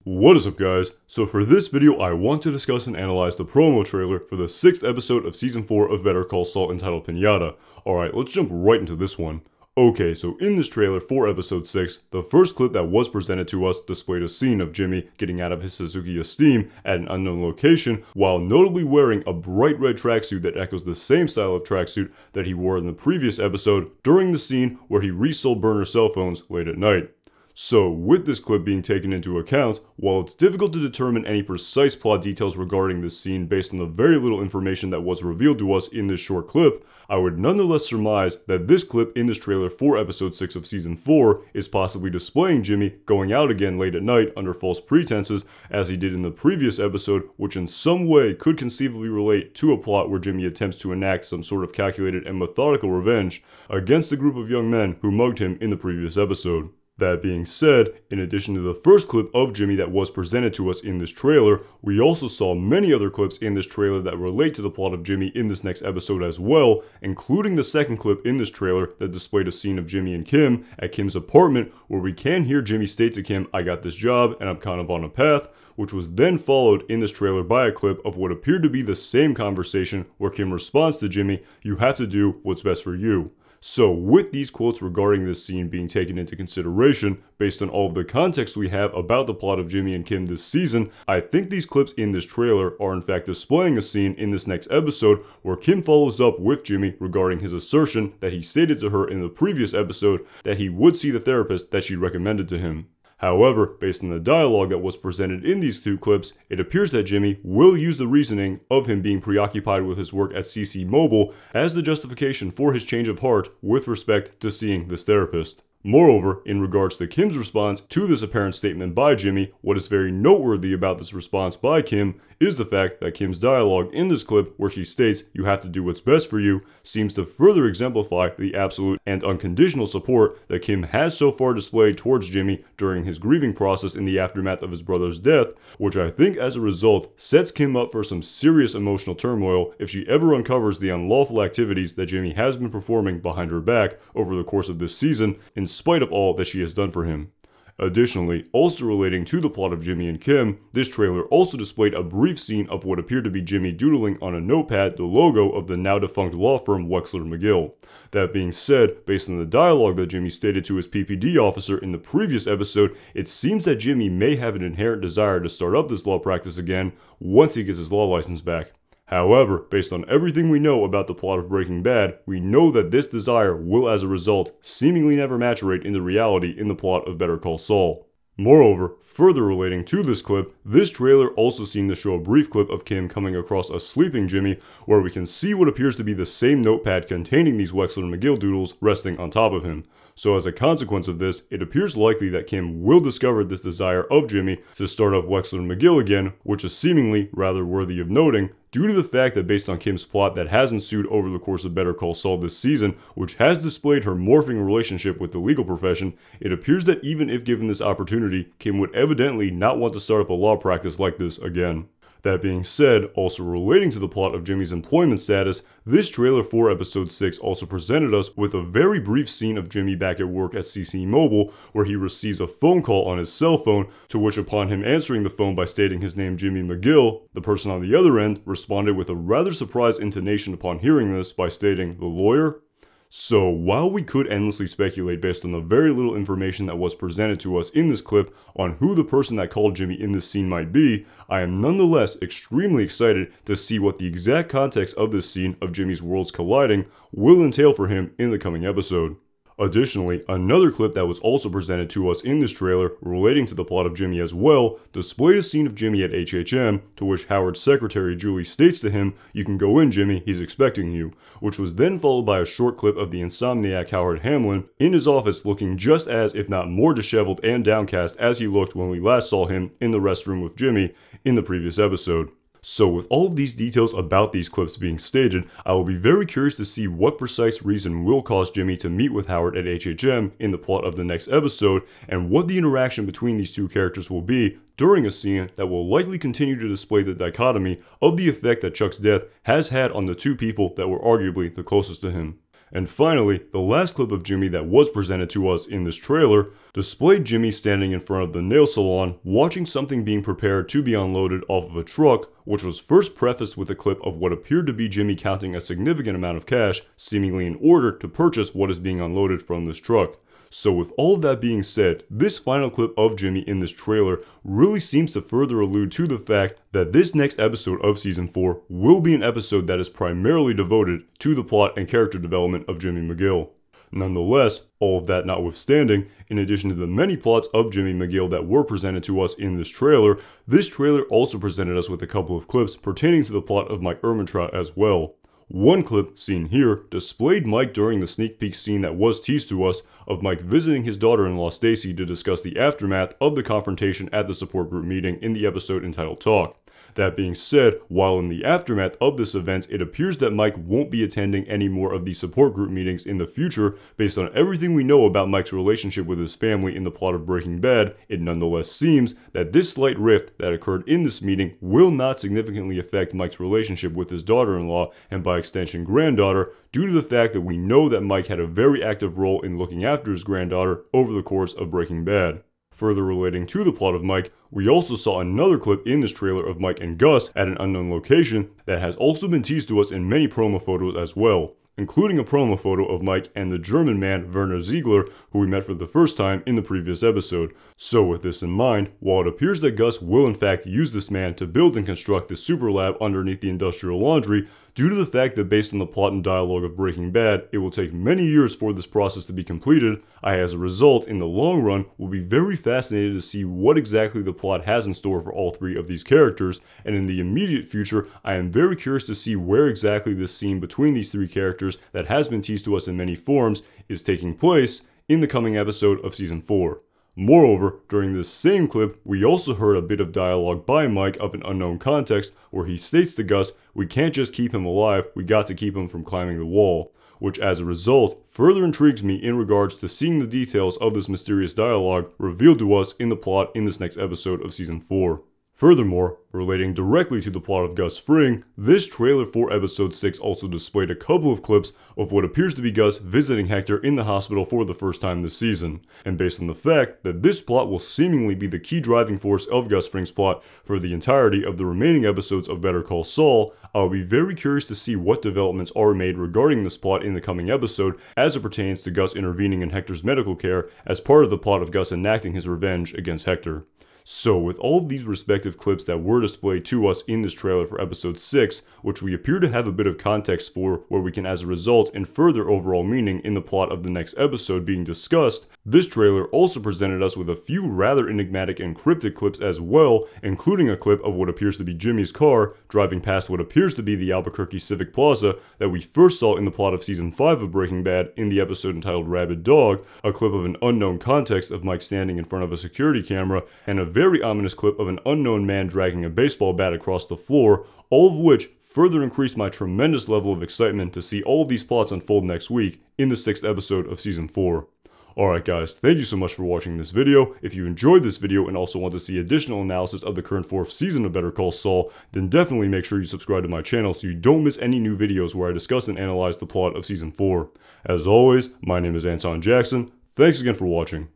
What is up, guys? So for this video I want to discuss and analyze the promo trailer for the 6th episode of season 4 of Better Call Saul entitled Pinata. Alright, let's jump right into this one. Okay, so in this trailer for episode 6, the first clip that was presented to us displayed a scene of Jimmy getting out of his Suzuki Esteem at an unknown location while notably wearing a bright red tracksuit that echoes the same style of tracksuit that he wore in the previous episode during the scene where he resold burner cell phones late at night. So, with this clip being taken into account, while it's difficult to determine any precise plot details regarding this scene based on the very little information that was revealed to us in this short clip, I would nonetheless surmise that this clip in this trailer for episode 6 of season 4 is possibly displaying Jimmy going out again late at night under false pretenses as he did in the previous episode, which in some way could conceivably relate to a plot where Jimmy attempts to enact some sort of calculated and methodical revenge against the group of young men who mugged him in the previous episode. That being said, in addition to the first clip of Jimmy that was presented to us in this trailer, we also saw many other clips in this trailer that relate to the plot of Jimmy in this next episode as well, including the second clip in this trailer that displayed a scene of Jimmy and Kim at Kim's apartment where we can hear Jimmy state to Kim, "I got this job and I'm kind of on a path," which was then followed in this trailer by a clip of what appeared to be the same conversation where Kim responds to Jimmy, "You have to do what's best for you." So with these quotes regarding this scene being taken into consideration, based on all of the context we have about the plot of Jimmy and Kim this season, I think these clips in this trailer are in fact displaying a scene in this next episode where Kim follows up with Jimmy regarding his assertion that he stated to her in the previous episode that he would see the therapist that she recommended to him. However, based on the dialogue that was presented in these two clips, it appears that Jimmy will use the reasoning of him being preoccupied with his work at CC Mobile as the justification for his change of heart with respect to seeing this therapist. Moreover, in regards to Kim's response to this apparent statement by Jimmy, what is very noteworthy about this response by Kim is the fact that Kim's dialogue in this clip where she states, "You have to do what's best for you," seems to further exemplify the absolute and unconditional support that Kim has so far displayed towards Jimmy during his grieving process in the aftermath of his brother's death, which I think as a result sets Kim up for some serious emotional turmoil if she ever uncovers the unlawful activities that Jimmy has been performing behind her back over the course of this season, in spite of all that she has done for him. Additionally, also relating to the plot of Jimmy and Kim, this trailer also displayed a brief scene of what appeared to be Jimmy doodling on a notepad the logo of the now defunct law firm Wexler McGill. That being said, based on the dialogue that Jimmy stated to his PPD officer in the previous episode, it seems that Jimmy may have an inherent desire to start up this law practice again once he gets his law license back. However, based on everything we know about the plot of Breaking Bad, we know that this desire will as a result seemingly never maturate into reality in the plot of Better Call Saul. Moreover, further relating to this clip, this trailer also seemed to show a brief clip of Kim coming across a sleeping Jimmy where we can see what appears to be the same notepad containing these Wexler McGill doodles resting on top of him. So as a consequence of this, it appears likely that Kim will discover this desire of Jimmy to start up Wexler McGill again, which is seemingly rather worthy of noting, due to the fact that based on Kim's plot that has ensued over the course of Better Call Saul this season, which has displayed her morphing relationship with the legal profession, it appears that even if given this opportunity, Kim would evidently not want to start up a law practice like this again. That being said, also relating to the plot of Jimmy's employment status, this trailer for episode 6 also presented us with a very brief scene of Jimmy back at work at CC Mobile where he receives a phone call on his cell phone, to which upon him answering the phone by stating his name Jimmy McGill, the person on the other end responded with a rather surprised intonation upon hearing this by stating, "The lawyer?" So, while we could endlessly speculate based on the very little information that was presented to us in this clip on who the person that called Jimmy in this scene might be, I am nonetheless extremely excited to see what the exact context of this scene of Jimmy's worlds colliding will entail for him in the coming episode. Additionally, another clip that was also presented to us in this trailer relating to the plot of Jimmy as well displayed a scene of Jimmy at HHM, to which Howard's secretary Julie states to him, "You can go in, Jimmy, he's expecting you," which was then followed by a short clip of the insomniac Howard Hamlin in his office looking just as, if not more disheveled and downcast as he looked when we last saw him in the restroom with Jimmy in the previous episode. So with all of these details about these clips being stated, I will be very curious to see what precise reason will cause Jimmy to meet with Howard at HHM in the plot of the next episode, and what the interaction between these two characters will be during a scene that will likely continue to display the dichotomy of the effect that Chuck's death has had on the two people that were arguably the closest to him. And finally, the last clip of Jimmy that was presented to us in this trailer displayed Jimmy standing in front of the nail salon watching something being prepared to be unloaded off of a truck, which was first prefaced with a clip of what appeared to be Jimmy counting a significant amount of cash, seemingly in order to purchase what is being unloaded from this truck. So with all of that being said, this final clip of Jimmy in this trailer really seems to further allude to the fact that this next episode of Season 4 will be an episode that is primarily devoted to the plot and character development of Jimmy McGill. Nonetheless, all of that notwithstanding, in addition to the many plots of Jimmy McGill that were presented to us in this trailer also presented us with a couple of clips pertaining to the plot of Mike Ehrmantraut as well. One clip, seen here, displayed Mike during the sneak peek scene that was teased to us of Mike visiting his daughter-in-law Stacy to discuss the aftermath of the confrontation at the support group meeting in the episode entitled Talk. That being said, while in the aftermath of this event, it appears that Mike won't be attending any more of these support group meetings in the future. Based on everything we know about Mike's relationship with his family in the plot of Breaking Bad, it nonetheless seems that this slight rift that occurred in this meeting will not significantly affect Mike's relationship with his daughter-in-law, and by extension granddaughter, due to the fact that we know that Mike had a very active role in looking after his granddaughter over the course of Breaking Bad. Further relating to the plot of Mike, we also saw another clip in this trailer of Mike and Gus at an unknown location that has also been teased to us in many promo photos as well, including a promo photo of Mike and the German man Werner Ziegler, who we met for the first time in the previous episode. So with this in mind, while it appears that Gus will in fact use this man to build and construct the super lab underneath the industrial laundry, due to the fact that based on the plot and dialogue of Breaking Bad, it will take many years for this process to be completed, I as a result, in the long run, will be very fascinated to see what exactly the plot has in store for all three of these characters, and in the immediate future, I am very curious to see where exactly this scene between these three characters that has been teased to us in many forms is taking place in the coming episode of Season 4. Moreover, during this same clip, we also heard a bit of dialogue by Mike of an unknown context where he states to Gus, "We can't just keep him alive, we got to keep him from climbing the wall," which as a result further intrigues me in regards to seeing the details of this mysterious dialogue revealed to us in the plot in this next episode of Season 4. Furthermore, relating directly to the plot of Gus freeing, this trailer for episode 6 also displayed a couple of clips of what appears to be Gus visiting Hector in the hospital for the first time this season. And based on the fact that this plot will seemingly be the key driving force of Gus Fring's plot for the entirety of the remaining episodes of Better Call Saul, I'll be very curious to see what developments are made regarding this plot in the coming episode as it pertains to Gus intervening in Hector's medical care as part of the plot of Gus enacting his revenge against Hector. So with all of these respective clips that were displayed to us in this trailer for episode 6, which we appear to have a bit of context for, where we can as a result infer their overall meaning in the plot of the next episode being discussed, this trailer also presented us with a few rather enigmatic and cryptic clips as well, including a clip of what appears to be Jimmy's car driving past what appears to be the Albuquerque Civic Plaza that we first saw in the plot of Season 5 of Breaking Bad in the episode entitled Rabid Dog, a clip of an unknown context of Mike standing in front of a security camera, and a very ominous clip of an unknown man dragging a baseball bat across the floor, all of which further increased my tremendous level of excitement to see all of these plots unfold next week in the 6th episode of Season 4. Alright guys, thank you so much for watching this video. If you enjoyed this video and also want to see additional analysis of the current 4th season of Better Call Saul, then definitely make sure you subscribe to my channel so you don't miss any new videos where I discuss and analyze the plot of Season 4. As always, my name is Anton Jackson. Thanks again for watching.